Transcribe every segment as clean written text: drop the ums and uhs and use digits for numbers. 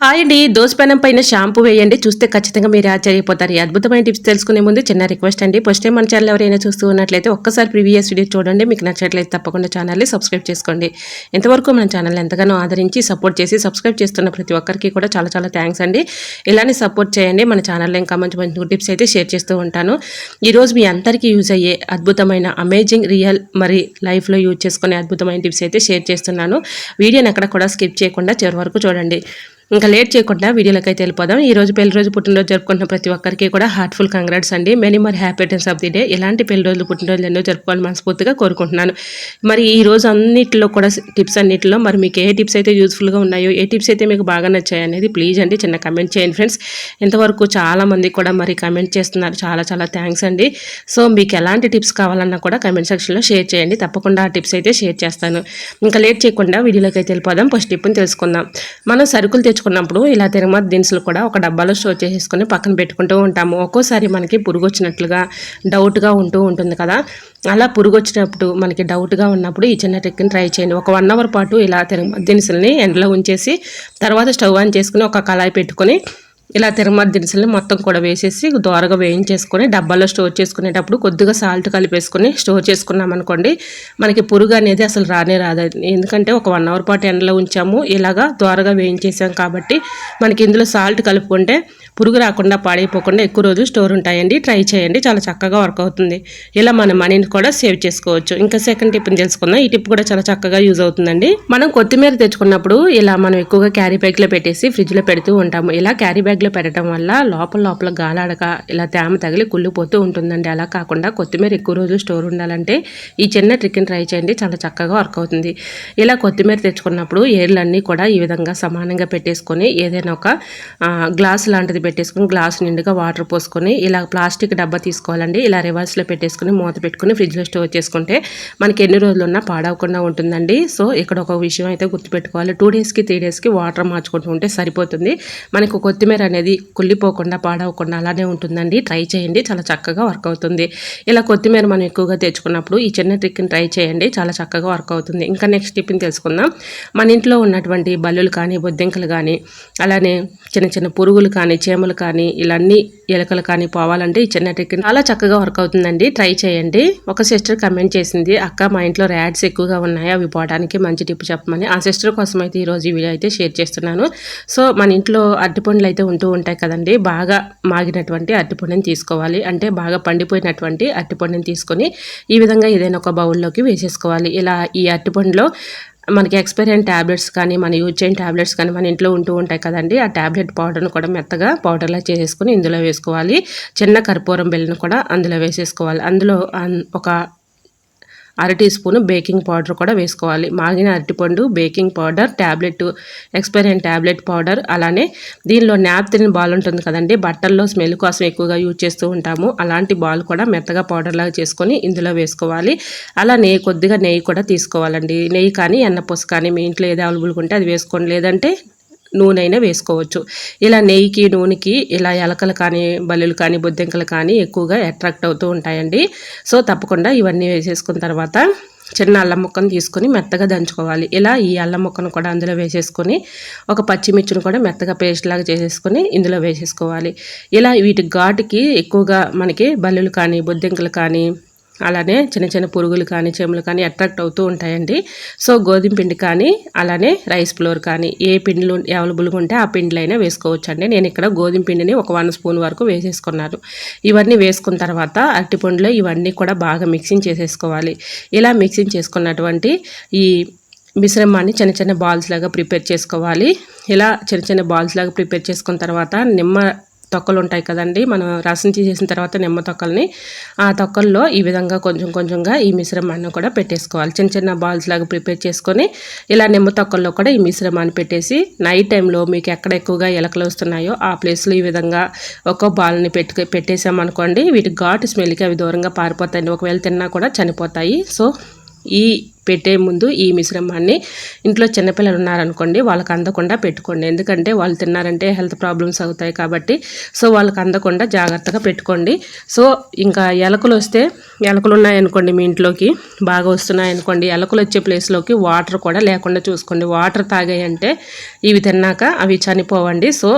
Hi అండి. దోస పెనం పైన షాంపూ వేయండి. చూస్తే ఖచ్చితంగా మీరు ఆశ్చర్యపోతారు. ఈ అద్భుతమైన టిప్స్ తెలుసుకునే ముందు చిన్న రిక్వెస్ట్ అండి. ఫస్ట్ టైం మన ఛానల్ ఎవరైనా చూస్తూ ఉన్నట్లయితే ఒక్కసారి ప్రీవియస్ వీడియో చూడండి. మీకు నచ్చినట్లయితే తప్పకుండా ఛానల్ని సబ్స్క్రైబ్ చేసుకోండి. ఇంతవరకు మన ఛానల్ ఎంతగానో ఆదరించి సపోర్ట్ చేసి సబ్స్క్రైబ్ చేస్తున్న ప్రతి ఒక్కరికి కూడా చాలా చాలా థ్యాంక్స్ అండి. ఇలానే సపోర్ట్ చేయండి. మన ఛానల్లో ఇంకా మంచి మంచి టిప్స్ అయితే షేర్ చేస్తూ ఉంటాను. ఈరోజు మీ అందరికీ యూజ్ అయ్యే అద్భుతమైన అమేజింగ్ రియల్ మరి లైఫ్లో యూజ్ చేసుకునే అద్భుతమైన టిప్స్ అయితే షేర్ చేస్తున్నాను. వీడియోని ఎక్కడ కూడా స్కిప్ చేయకుండా చివరి వరకు చూడండి. ఇంకా లేట్ చేయకుండా వీడియోలోకి అయితే వెళ్ళిపోదాం. ఈ రోజు పెళ్లి రోజు పుట్టినరోజు జరుపుకుంటున్న ప్రతి ఒక్కరికి కూడా హార్ట్ఫుల్ కంగ్రాట్స్ అండి. Many more happy returns of the day. ఇలాంటి పెళ్లి రోజులు పుట్టినరోజులు ఎన్నో జరుపుకోవాలని మనస్ఫూర్తిగా కోరుకుంటున్నాను. మరి ఈ రోజు అన్నింటిలో కూడా టిప్స్ అన్నింటిలో మరి మీకు ఏ టిప్స్ అయితే యూజ్ఫుల్గా ఉన్నాయో, ఏ టిప్స్ అయితే మీకు బాగా నచ్చాయి అనేది ప్లీజ్ అండి చిన్న కమెంట్ చేయండి ఫ్రెండ్స్. ఇంతవరకు చాలామంది కూడా మరి కమెంట్ చేస్తున్నారు. చాలా చాలా థ్యాంక్స్ అండి. సో మీకు ఎలాంటి టిప్స్ కావాలన్నా కూడా కమెంట్ సెక్షన్లో షేర్ చేయండి. తప్పకుండా ఆ టిప్స్ అయితే షేర్ చేస్తాను. ఇంకా లేట్ చేయకుండా వీడియోలోకి అయితే వెళ్ళిపోదాం. ఫస్ట్ టిప్ని తెలుసుకుందాం. మనం సరుకులు తెచ్చుకున్నప్పుడు ఇలా తిరుమల దినుసులు కూడా ఒక డబ్బాలో స్టోర్ చేసేసుకొని పక్కన పెట్టుకుంటూ ఉంటాము. ఒక్కోసారి మనకి పురుగు వచ్చినట్లుగా డౌట్గా ఉంటూ ఉంటుంది కదా. అలా పురుగు వచ్చినప్పుడు మనకి డౌట్గా ఉన్నప్పుడు ఈ చిన్న ట్రిక్ని ట్రై చేయండి. ఒక 1 అవర్ పాటు ఇలా తిరుమల దినుసుల్ని ఎండలో ఉంచేసి తర్వాత స్టవ్ ఆన్ చేసుకుని ఒక కళాయి పెట్టుకొని ఇలా తిరుమల దినుసుల్ని మొత్తం కూడా వేసేసి దోరగా వేయించేసుకొని డబ్బాలో స్టోర్ చేసుకునేటప్పుడు కొద్దిగా సాల్ట్ కలిపేసుకొని స్టోర్ చేసుకున్నాం అనుకోండి, మనకి పురుగు అనేది అసలు రానే రాదు. ఎందుకంటే ఒక 1 అవర్ పాటు ఎండలో ఉంచాము, ఇలాగా దోరగా వేయించేసాం కాబట్టి మనకి ఇందులో సాల్ట్ కలుపుకుంటే పురుగు రాకుండా పాడైపోకుండా ఎక్కువ రోజులు స్టోర్ ఉంటాయండి. ట్రై చేయండి, చాలా చక్కగా వర్క్ అవుతుంది. ఇలా మన మనీని కూడా సేవ్ చేసుకోవచ్చు. ఇంకా సెకండ్ టిప్ని తెలుసుకుందాం. ఈ టిప్ కూడా చాలా చక్కగా యూజ్ అవుతుందండి. మనం కొత్తిమీర తెచ్చుకున్నప్పుడు ఇలా మనం ఎక్కువగా క్యారీ బ్యాగ్లో పెట్టేసి ఫ్రిడ్జ్లో పెడుతూ ఉంటాము. ఇలా క్యారీ బ్యాగ్లో పెట్టడం వల్ల లోపల గాలాడక ఇలా తేమ తగిలి కుళ్ళిపోతూ ఉంటుందండి. అలా కాకుండా కొత్తిమీర ఎక్కువ రోజులు స్టోర్ ఉండాలంటే ఈ చిన్న ట్రిక్ని ట్రై చేయండి, చాలా చక్కగా వర్క్ అవుతుంది. ఇలా కొత్తిమీర తెచ్చుకున్నప్పుడు ఏర్లన్నీ కూడా ఈ విధంగా సమానంగా పెట్టేసుకొని ఏదైనా ఒక గ్లాస్ లాంటిది పెట్టేసుకుని గ్లాస్ నిండుగా వాటర్ పోసుకొని ఇలా ప్లాస్టిక్ డబ్బా తీసుకోవాలండి. ఇలా రివర్స్లో పెట్టేసుకుని మూత పెట్టుకుని ఫ్రిడ్జ్లో స్టోర్ చేసుకుంటే మనకి ఎన్ని రోజులు ఉన్నా పాడవకుండా ఉంటుందండి. సో ఇక్కడ ఒక విషయం అయితే గుర్తుపెట్టుకోవాలి. 2 డేస్కి 3 డేస్కి వాటర్ మార్చుకుంటూ ఉంటే సరిపోతుంది. మనకు కొత్తిమీర అనేది కుళ్ళిపోకుండా పాడవకుండా అలానే ఉంటుందండి. ట్రై చేయండి, చాలా చక్కగా వర్క్ అవుతుంది. ఇలా కొత్తిమీర మనం ఎక్కువగా తెచ్చుకున్నప్పుడు ఈ చిన్న ట్రిక్ని ట్రై చేయండి, చాలా చక్కగా వర్క్ అవుతుంది. ఇంకా నెక్స్ట్ టిప్ని తెలుసుకుందాం. మన ఇంట్లో ఉన్నటువంటి బల్లులు కానీ బొద్దింకలు కానీ అలానే చిన్న చిన్న పురుగులు కానీ చీమలు కానీ ఇలాన్నీ ఎలకలు కానీ పోవాలంటే ఈ చిన్న ట్రిక్ చాలా చక్కగా వర్క్ అవుతుందండి. ట్రై చేయండి. ఒక సిస్టర్ కమెంట్ చేసింది, అక్క మా ఇంట్లో ర్యాడ్స్ ఎక్కువగా ఉన్నాయి, అవి పోవడానికి మంచి టిప్ చెప్పమని. ఆ సిస్టర్ కోసం అయితే ఈరోజు ఈ వీడియో అయితే షేర్ చేస్తున్నాను. సో మన ఇంట్లో అరటిపండ్లు అయితే ఉంటూ ఉంటాయి కదండి. బాగా మాగినటువంటి అరటిపండుని తీసుకోవాలి. అంటే బాగా పండిపోయినటువంటి అరటిపండుని తీసుకొని ఈ విధంగా ఏదైనా ఒక బౌల్లోకి వేసేసుకోవాలి. ఇలా ఈ అరటిపండులో మనకి ఎక్స్పైరీ అయిన ట్యాబ్లెట్స్ కానీ మన యూజ్ చేయని ట్యాబ్లెట్స్ కానీ మన ఇంట్లో ఉంటూ ఉంటాయి కదండి. ఆ ట్యాబ్లెట్ పౌడర్ను కూడా మెత్తగా పౌడర్లా చేసేసుకుని ఇందులో వేసుకోవాలి. చిన్న కర్పూరం బిళ్ళను కూడా అందులో వేసేసుకోవాలి. అందులో ఒక 1/2 టీ స్పూన్ బేకింగ్ పౌడర్ కూడా వేసుకోవాలి. మాగిన అరటిపండు, బేకింగ్ పౌడర్, ట్యాబ్లెట్ ఎక్స్పైరీ అయిన ట్యాబ్లెట్ పౌడర్, అలానే దీనిలో నాప్థలిన్ బాల్ ఉంటుంది కదండి, బట్టల్లో స్మెల్ కోసం ఎక్కువగా యూజ్ చేస్తూ ఉంటాము. అలాంటి బాల్ కూడా మెత్తగా పౌడర్ లాగా చేసుకొని ఇందులో వేసుకోవాలి. అలానే కొద్దిగా నెయ్యి కూడా తీసుకోవాలండి. నెయ్యి కానీ ఎన్నపూస కానీ మీ ఇంట్లో ఏది అవైలబుల్గా ఉంటే అది వేసుకోండి, లేదంటే నూనె అయినా వేసుకోవచ్చు. ఇలా నెయ్యికి నూనెకి ఇలా ఎలకలు కానీ బల్లులు కానీ బొద్దింకలు కానీ ఎక్కువగా అట్రాక్ట్ అవుతూ ఉంటాయండి. సో తప్పకుండా ఇవన్నీ వేసేసుకున్న తర్వాత చిన్న అల్లం ముక్కను తీసుకొని మెత్తగా దంచుకోవాలి. ఇలా ఈ అల్లం ముక్కను కూడా అందులో వేసేసుకొని ఒక పచ్చిమిర్చిని కూడా మెత్తగా పేస్ట్ లాగా చేసేసుకొని ఇందులో వేసేసుకోవాలి. ఇలా వీటి ఘాటుకి ఎక్కువగా మనకి బల్లులు కానీ బొద్దింకలు కానీ అలానే చిన్న చిన్న పురుగులు కానీ చీమలు కానీ అట్రాక్ట్ అవుతూ ఉంటాయండి. సో గోధుమ పిండి కానీ అలానే రైస్ ఫ్లోర్ కానీ ఏ పిండిలు అవైలబుల్గా ఉంటే ఆ పిండిలైనా వేసుకోవచ్చు అండి. నేను ఇక్కడ గోధుమ పిండిని ఒక 1 స్పూన్ వరకు వేసేసుకున్నాను. ఇవన్నీ వేసుకున్న తర్వాత అరటిపండులో ఇవన్నీ కూడా బాగా మిక్సింగ్ చేసేసుకోవాలి. ఇలా మిక్సింగ్ చేసుకున్నటువంటి ఈ మిశ్రమాన్ని చిన్న చిన్న బాల్స్ లాగా ప్రిపేర్ చేసుకోవాలి. ఇలా చిన్న చిన్న బాల్స్ లాగా ప్రిపేర్ చేసుకున్న తర్వాత నిమ్మ తొక్కలు ఉంటాయి కదండి, మనం రసం తీసేసిన తర్వాత నిమ్మ తొక్కల్ని ఆ తొక్కల్లో ఈ విధంగా కొంచెం కొంచెంగా ఈ మిశ్రమాన్ని కూడా పెట్టేసుకోవాలి. చిన్న చిన్న బాల్స్ లాగా ప్రిపేర్ చేసుకొని ఇలా నిమ్మ తొక్కల్లో కూడా ఈ మిశ్రమాన్ని పెట్టేసి నైట్ టైంలో మీకు ఎక్కడ ఎక్కువగా ఎలకలు వస్తున్నాయో ఆ ప్లేస్లో ఈ విధంగా ఒక్కో బాల్ని పెట్టేసామనుకోండి, వీటి ఘాటు స్మెల్కి అవి దూరంగా పారిపోతాయండి. ఒకవేళ తిన్నా కూడా చనిపోతాయి. సో ఈ పెట్టే ముందు ఈ మిశ్రమాన్ని ఇంట్లో చిన్నపిల్లలు ఉన్నారనుకోండి వాళ్ళకి అందకుండా పెట్టుకోండి. ఎందుకంటే వాళ్ళు తిన్నారంటే హెల్త్ ప్రాబ్లమ్స్ అవుతాయి కాబట్టి సో వాళ్ళకి అందకుండా జాగ్రత్తగా పెట్టుకోండి. సో ఇంకా ఎలకలు ఉన్నాయనుకోండి మీ ఇంట్లోకి బాగా వస్తున్నాయనుకోండి, ఎలకలు వచ్చే ప్లేస్లోకి వాటర్ కూడా లేకుండా చూసుకోండి. వాటర్ తాగాయంటే ఇవి తిన్నాక అవి చనిపోవండి. సో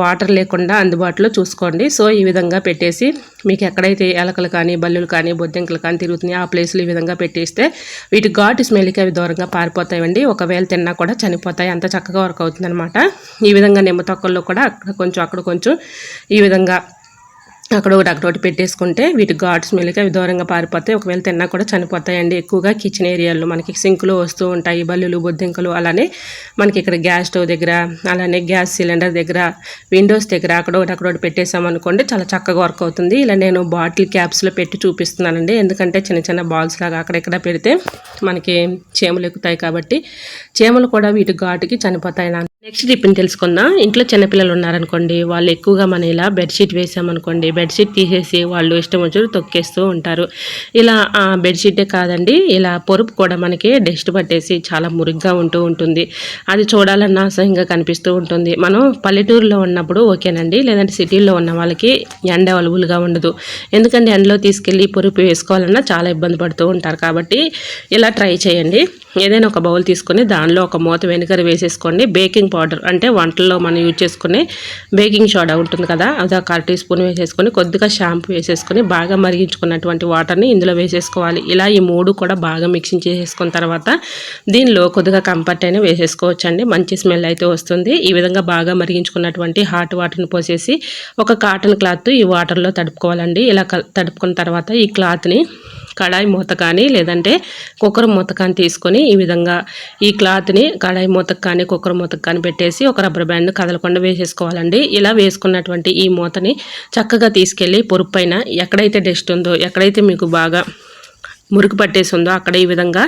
వాటర్ లేకుండా అందుబాటులో చూసుకోండి. సో ఈ విధంగా పెట్టేసి మీకు ఎక్కడైతే ఎలకలు కానీ బల్లులు కానీ బొద్దింకలు కానీ తిరుగుతున్నాయి ఆ ప్లేస్లో ఈ విధంగా పెట్టేస్తే వీటి ఘాటు స్మెల్కి అవి దూరంగా పారిపోతాయండి. ఒకవేళ తిన్నా కూడా చనిపోతాయి. అంత చక్కగా వర్క్ అవుతుంది అనమాట. ఈ విధంగా నిమ్మ తొక్కల్లో కూడా అక్కడ కొంచెం ఈ విధంగా అక్కడొకటి పెట్టేసుకుంటే వీటి ఘాట్ స్మెల్కి అవి దూరంగా పారిపోతాయి. ఒకవేళ తిన్నా కూడా చనిపోతాయండి. ఎక్కువగా కిచెన్ ఏరియాలో మనకి సింకులు వస్తూ ఉంటాయి బల్లులు బొద్దింకలు. అలానే మనకి ఇక్కడ గ్యాస్ స్టవ్ దగ్గర, అలానే గ్యాస్ సిలిండర్ దగ్గర, విండోస్ దగ్గర అక్కడొకటి పెట్టేసామనుకోండి చాలా చక్కగా వర్క్ అవుతుంది. ఇలా నేను బాటిల్ క్యాప్స్లో పెట్టి చూపిస్తున్నానండి. ఎందుకంటే చిన్న చిన్న బాల్స్ లాగా అక్కడెక్కడ పెడితే మనకి చీమలు ఎక్కుతాయి కాబట్టి చీమలు కూడా వీటి ఘాటుకి చనిపోతాయి. నెక్స్ట్ టిప్ని తెలుసుకుందాం. ఇంట్లో చిన్నపిల్లలు ఉన్నారనుకోండి, వాళ్ళు ఎక్కువగా మనం ఇలా బెడ్షీట్ వేసామనుకోండి, బెడ్షీట్ తీసేసి వాళ్ళు ఇష్టం వచ్చి తొక్కేస్తూ ఉంటారు. ఇలా బెడ్షీటే కాదండి, ఇలా పొరుపు కూడా మనకి డస్ట్ పట్టేసి చాలా మురిగ్గా ఉంటుంది. అది చూడాలన్నా అసహ్యంగా కనిపిస్తూ ఉంటుంది. మనం పల్లెటూరులో ఉన్నప్పుడు ఓకేనండి, లేదంటే సిటీల్లో ఉన్న వాళ్ళకి ఎండ అవైలబుల్గా ఉండదు. ఎందుకంటే ఎండలో తీసుకెళ్ళి పొరుపు వేసుకోవాలన్నా చాలా ఇబ్బంది పడుతూ ఉంటారు. కాబట్టి ఇలా ట్రై చేయండి. ఏదైనా ఒక బౌల్ తీసుకొని దానిలో ఒక మూత వెనిగర్ వేసేసుకోండి. బేకింగ్ పౌడర్ అంటే వంటల్లో మనం యూజ్ చేసుకునే బేకింగ్ సోడా ఉంటుంది కదా, అది ఒక 1 టీ స్పూన్ వేసేసుకొని కొద్దిగా షాంపూ వేసేసుకొని బాగా మరిగించుకున్నటువంటి వాటర్ని ఇందులో వేసేసుకోవాలి. ఇలా ఈ 3 కూడా బాగా మిక్సింగ్ చేసేసుకున్న తర్వాత దీనిలో కొద్దిగా కంఫర్ట్ అయినా వేసేసుకోవచ్చండి. మంచి స్మెల్ అయితే వస్తుంది. ఈ విధంగా బాగా మరిగించుకున్నటువంటి హాట్ వాటర్ని పోసేసి ఒక కాటన్ క్లాత్ ఈ వాటర్లో తడుపుకోవాలండి. ఇలా తడుపుకున్న తర్వాత ఈ క్లాత్ని కడాయి మూత కానీ లేదంటే కుక్కర్ మూత కానీ తీసుకొని ఈ విధంగా ఈ క్లాత్ని కడాయి మూతకు కానీ కుక్కర్ మూతకు కానీ పెట్టేసి ఒక రబ్బర్ బ్యాండ్ కదలకుండా వేసేసుకోవాలండి. ఇలా వేసుకున్నటువంటి ఈ మూతని చక్కగా తీసుకెళ్ళి పొరుపు పైన ఎక్కడైతే డస్ట్ ఉందో, ఎక్కడైతే మీకు బాగా మురికి పట్టేసి ఉందో అక్కడ ఈ విధంగా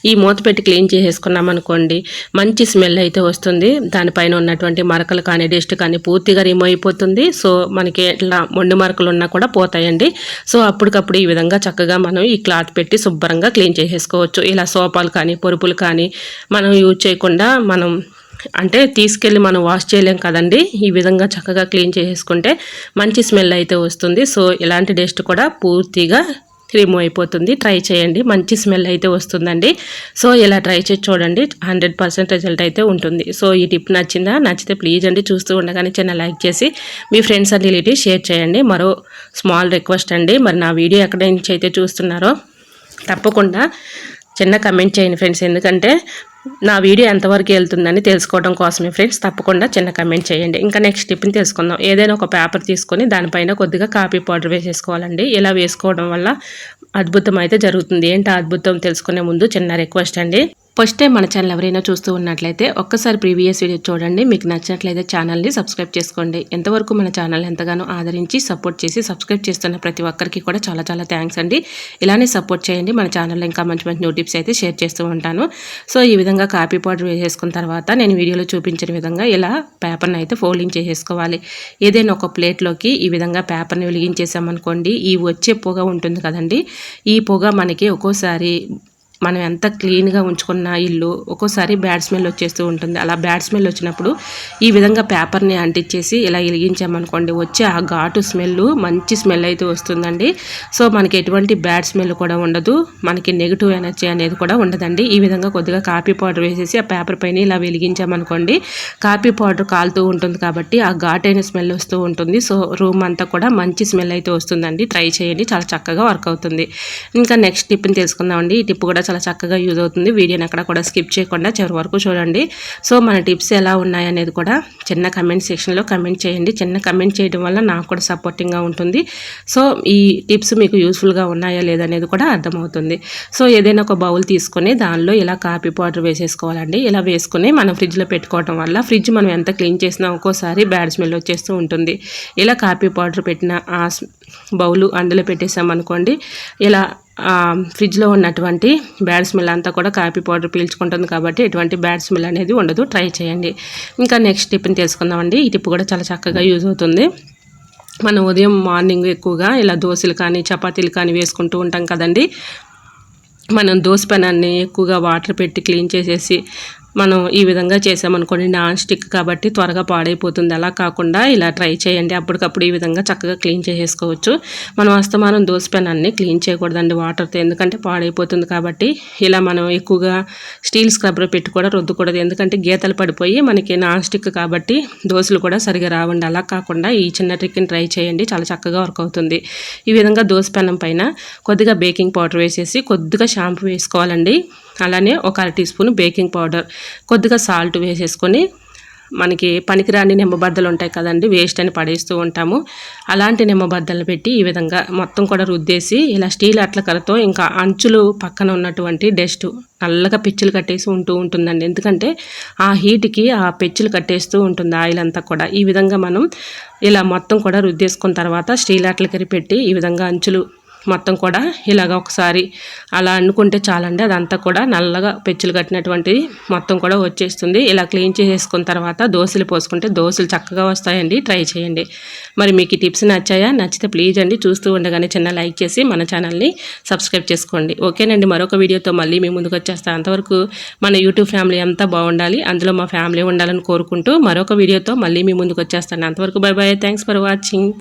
ఈ మూత పెట్టి క్లీన్ చేసేసుకున్నాం అనుకోండి, మంచి స్మెల్ అయితే వస్తుంది. దానిపైన ఉన్నటువంటి మరకలు కానీ డస్ట్ కానీ పూర్తిగా రిమూవ్ అయిపోతుంది. సో మనకి ఇట్లా మొండి మరకలు ఉన్నా కూడా పోతాయండి. సో అప్పటికప్పుడు ఈ విధంగా చక్కగా మనం ఈ క్లాత్ పెట్టి శుభ్రంగా క్లీన్ చేసేసుకోవచ్చు. ఇలా సోపాలు కానీ పొరుపులు కానీ మనం యూజ్ చేయకుండా అంటే తీసుకెళ్ళి మనం వాష్ చేయలేం కదండి. ఈ విధంగా చక్కగా క్లీన్ చేసేసుకుంటే మంచి స్మెల్ అయితే వస్తుంది. సో ఇలాంటి డస్ట్ కూడా పూర్తిగా రిమూవ్ అయిపోతుంది. ట్రై చేయండి, మంచి స్మెల్ అయితే వస్తుందండి. సో ఇలా ట్రై చేసి చూడండి, 100% రిజల్ట్ అయితే ఉంటుంది. సో ఈ టిప్ నచ్చిందా? నచ్చితే ప్లీజ్ అండి చూస్తూ ఉండగానే చిన్న లైక్ చేసి మీ ఫ్రెండ్స్ అండ్ రిలేటివ్స్ షేర్ చేయండి. మరో స్మాల్ రిక్వెస్ట్ అండి, మరి నా వీడియో ఎక్కడి నుంచి అయితే చూస్తున్నారో తప్పకుండా చిన్న కమెంట్ చేయండి ఫ్రెండ్స్. ఎందుకంటే నా వీడియో ఎంతవరకు వెళ్తుందని తెలుసుకోవడం కోసమే ఫ్రెండ్స్. తప్పకుండా చిన్న కమెంట్ చేయండి. ఇంకా నెక్స్ట్ టిప్ని తెలుసుకుందాం. ఏదైనా ఒక పేపర్ తీసుకొని దానిపైన కొద్దిగా కాఫీ పౌడర్ వేసేసుకోవాలండి. ఇలా వేసుకోవడం వల్ల అద్భుతం అయితే జరుగుతుంది. ఏంటి అద్భుతం తెలుసుకునే ముందు చిన్న రిక్వెస్ట్ అండి, ఫస్ట్ టైం మన ఛానల్ ఎవరైనా చూస్తూ ఉన్నట్లయితే ఒక్కసారి ప్రీవియస్ వీడియో చూడండి. మీకు నచ్చినట్లయితే ఛానల్ని సబ్స్క్రైబ్ చేసుకోండి. ఎంతవరకు మన ఛానల్ ఎంతగానో ఆదరించి సపోర్ట్ చేసి సబ్స్క్రైబ్ చేస్తున్న ప్రతి ఒక్కరికి కూడా చాలా చాలా థ్యాంక్స్ అండి. ఇలానే సపోర్ట్ చేయండి. మన ఛానల్లో ఇంకా మంచి మంచి టిప్స్ అయితే షేర్ చేస్తూ ఉంటాను. సో ఈ విధంగా కాఫీ పౌడర్ వేసేసుకున్న తర్వాత నేను వీడియోలో చూపించిన విధంగా ఇలా పేపర్ని అయితే ఫోల్డింగ్ చేసేసుకోవాలి. ఏదైనా ఒక ప్లేట్లోకి ఈ విధంగా పేపర్ని వెలిగించేసామనుకోండి, ఈ వచ్చే పొగ ఉంటుంది కదండి, ఈ పొగ మనకి ఒక్కోసారి మనం ఎంత క్లీన్గా ఉంచుకున్న ఇల్లు ఒక్కోసారి బ్యాడ్ స్మెల్ వచ్చేస్తూ ఉంటుంది. అలా బ్యాడ్ స్మెల్ వచ్చినప్పుడు ఈ విధంగా పేపర్ని అంటించేసి ఇలా వెలిగించామనుకోండి, వచ్చే ఆ ఘాటు స్మెల్ మంచి స్మెల్ అయితే వస్తుందండి. సో మనకి ఎటువంటి బ్యాడ్ స్మెల్ కూడా ఉండదు, మనకి నెగిటివ్ ఎనర్జీ అనేది కూడా ఉండదండి. ఈ విధంగా కొద్దిగా కాఫీ పౌడర్ వేసేసి ఆ పేపర్ పైన ఇలా వెలిగించామనుకోండి, కాఫీ పౌడర్ కాలుతూ ఉంటుంది కాబట్టి ఆ ఘాటైన స్మెల్ వస్తూ ఉంటుంది. సో రూమ్ అంతా కూడా మంచి స్మెల్ అయితే వస్తుందండి. ట్రై చేయండి, చాలా చక్కగా వర్క్ అవుతుంది. ఇంకా నెక్స్ట్ టిప్ని తెలుసుకుందామండి. ఈ టిప్ కూడా చాలా చక్కగా యూజ్ అవుతుంది. వీడియోని ఎక్కడ కూడా స్కిప్ చేయకుండా చివరి వరకు చూడండి. సో మన టిప్స్ ఎలా ఉన్నాయనేది కూడా చిన్న కమెంట్ సెక్షన్లో కమెంట్ చేయండి. చిన్న కమెంట్ చేయడం వల్ల నాకు కూడా సపోర్టింగ్గా ఉంటుంది. సో ఈ టిప్స్ మీకు యూస్ఫుల్గా ఉన్నాయా లేదనేది కూడా అర్థమవుతుంది. సో ఏదైనా ఒక బౌల్ తీసుకొని దానిలో ఇలా కాఫీ పౌడర్ వేసేసుకోవాలండి. ఇలా వేసుకుని మనం ఫ్రిడ్జ్లో పెట్టుకోవడం వల్ల ఫ్రిడ్జ్ మనం ఎంత క్లీన్ చేసినా ఒక్కోసారి బ్యాడ్ స్మెల్ వచ్చేస్తూ ఉంటుంది. ఇలా కాఫీ పౌడర్ పెట్టిన ఆ బౌలు అందులో పెట్టేసామనుకోండి, ఇలా ఫ్రిడ్జ్లో ఉన్నటువంటి బ్యాడ్ స్మెల్ అంతా కూడా కాఫీ పౌడర్ పీల్చుకుంటుంది కాబట్టి ఎటువంటి బ్యాడ్ స్మెల్ అనేది ఉండదు. ట్రై చేయండి. ఇంకా నెక్స్ట్ టిప్ని తెలుసుకుందామండి. ఈ టిప్ కూడా చాలా చక్కగా యూజ్ అవుతుంది. మనం ఉదయం మార్నింగ్ ఎక్కువగా ఇలా దోశలు కానీ చపాతీలు కానీ వేసుకుంటూ ఉంటాం కదండి. మనం దోస పెనాన్ని ఎక్కువగా వాటర్ పెట్టి క్లీన్ చేసేసి మనం ఈ విధంగా చేసామనుకోండి, నాన్ స్టిక్ కాబట్టి త్వరగా పాడైపోతుంది. అలా కాకుండా ఇలా ట్రై చేయండి. అప్పటికప్పుడు ఈ విధంగా చక్కగా క్లీన్ చేసేసుకోవచ్చు. మనం అస్తమానం దోస పెనాన్ని క్లీన్ చేయకూడదండి వాటర్తో, ఎందుకంటే పాడైపోతుంది. కాబట్టి ఇలా మనం ఎక్కువగా స్టీల్ స్క్రబ్బర్ పెట్టి కూడా రుద్దకూడదు, ఎందుకంటే గీతలు పడిపోయి మనకి నాన్ స్టిక్ కాబట్టి దోశలు కూడా సరిగా రావండి. అలా కాకుండా ఈ చిన్న ట్రిక్ని ట్రై చేయండి, చాలా చక్కగా వర్క్ అవుతుంది. ఈ విధంగా దోస పెనం పైన కొద్దిగా బేకింగ్ పౌడర్ వేసేసి కొద్దిగా షాంపూ వేసుకోవాలండి. అలానే ఒక 1/2 టీ స్పూన్ బేకింగ్ పౌడర్, కొద్దిగా సాల్ట్ వేసేసుకొని, మనకి పనికిరాని నిమ్మబద్దలు ఉంటాయి కదండి, వేస్ట్ అని పడేస్తూ ఉంటాము, అలాంటి నిమ్మబద్దలు పెట్టి ఈ విధంగా మొత్తం కూడా రుద్దేసి ఇలా స్టీల్ అట్లకరతో ఇంకా అంచులు పక్కన ఉన్నటువంటి డస్ట్ నల్లగా పెచ్చులు కట్టేసి ఉంటుందండి. ఎందుకంటే ఆ హీట్కి ఆ పెచ్చులు కట్టేస్తూ ఉంటుంది ఆయిల్ అంతా కూడా. ఈ విధంగా మనం ఇలా మొత్తం కూడా రుద్దేసుకున్న తర్వాత స్టీల్ అట్లకరి పెట్టి ఈ విధంగా అంచులు మొత్తం కూడా ఇలాగ ఒకసారి అలా అనుకుంటే చాలండి, అదంతా కూడా నల్లగా పెచ్చులు కట్టినటువంటిది మొత్తం కూడా వచ్చేస్తుంది. ఇలా క్లీన్ చేసేసుకున్న తర్వాత దోశలు పోసుకుంటే దోశలు చక్కగా వస్తాయండి. ట్రై చేయండి. మరి మీకు ఈ టిప్స్ నచ్చాయా? నచ్చితే ప్లీజ్ అండి చూస్తూ ఉండగానే చిన్న లైక్ చేసి మన ఛానల్ని సబ్స్క్రైబ్ చేసుకోండి. ఓకేనండి, మరొక వీడియోతో మళ్ళీ మీ ముందుకు వచ్చేస్తాను. అంతవరకు మన యూట్యూబ్ ఫ్యామిలీ అంతా బాగుండాలి, అందులో మా ఫ్యామిలీ ఉండాలని కోరుకుంటూ మరొక వీడియోతో మళ్ళీ మీ ముందుకు వచ్చేస్తాను. అంతవరకు by by, thanks for watching.